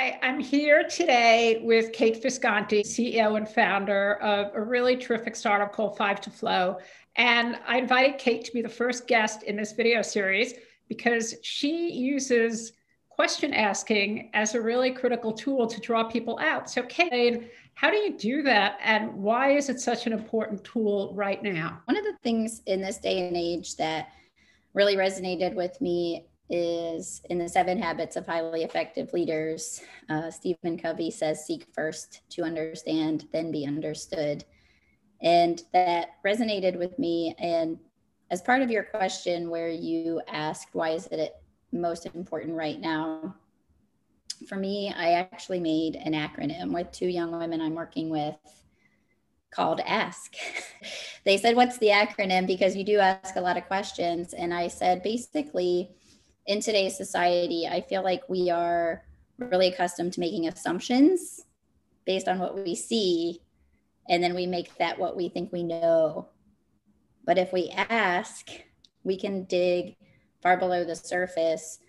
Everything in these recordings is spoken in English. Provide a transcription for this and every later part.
Hi, I'm here today with Kate Visconti, CEO and founder of a really terrific startup called Five to Flow. And I invited Kate to be the first guest in this video series because she uses question asking as a really critical tool to draw people out. So Kate, how do you do that? And why is it such an important tool right now? One of the things in this day and age that really resonated with me is in the 7 Habits of Highly Effective Leaders. Stephen Covey says, seek first to understand, then be understood. And that resonated with me. And as part of your question where you asked, why is it most important right now? For me, I actually made an acronym with 2 young women I'm working with called A.S.K. They said, what's the acronym? Because you do ask a lot of questions. And I said, basically, in today's society, I feel like we are really accustomed to making assumptions based on what we see. And then we make that what we think we know. But if we ask, we can dig far below the surface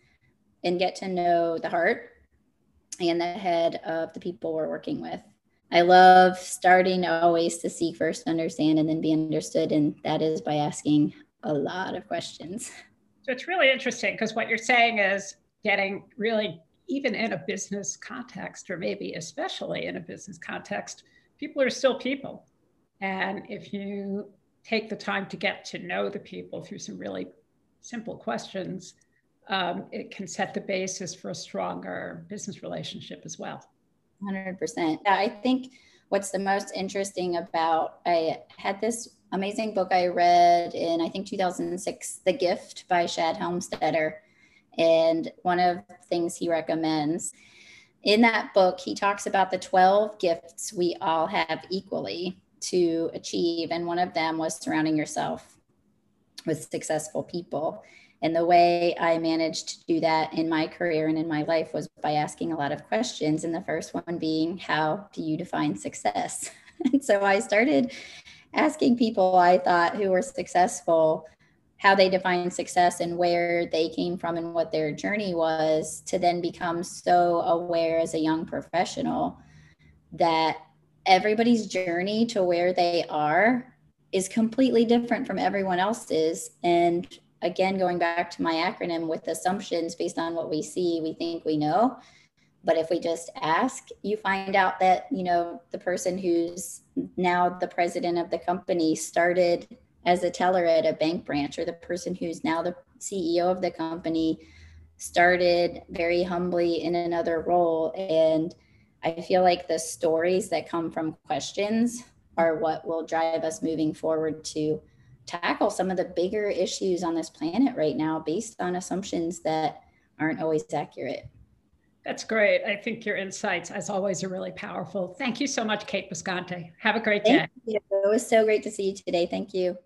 and get to know the heart and the head of the people we're working with. I love starting always to seek first, understand, and then be understood. And that is by asking a lot of questions. So it's really interesting because what you're saying is getting really, even in a business context, or maybe especially in a business context, people are still people. And if you take the time to get to know the people through some really simple questions, it can set the basis for a stronger business relationship as well. 100%. Yeah, I think what's the most interesting about, I had this amazing book I read in, I think 2006, The Gift by Shad Helmstetter. And one of the things he recommends in that book, he talks about the 12 gifts we all have equally to achieve. And one of them was surrounding yourself with successful people. And the way I managed to do that in my career and in my life was by asking a lot of questions. And the first one being, how do you define success? And so I started asking people I thought who were successful, how they define success and where they came from and what their journey was, to then become so aware as a young professional that everybody's journey to where they are is completely different from everyone else's. And again, going back to my acronym with assumptions based on what we see, we think we know. But if we just ask, you find out that, the person who's now the president of the company started as a teller at a bank branch, or the person who's now the CEO of the company started very humbly in another role. And I feel like the stories that come from questions are what will drive us moving forward to tackle some of the bigger issues on this planet right now based on assumptions that aren't always accurate. That's great. I think your insights, as always, are really powerful. Thank you so much, Kate Visconti. Have a great day. Thank you. It was so great to see you today. Thank you.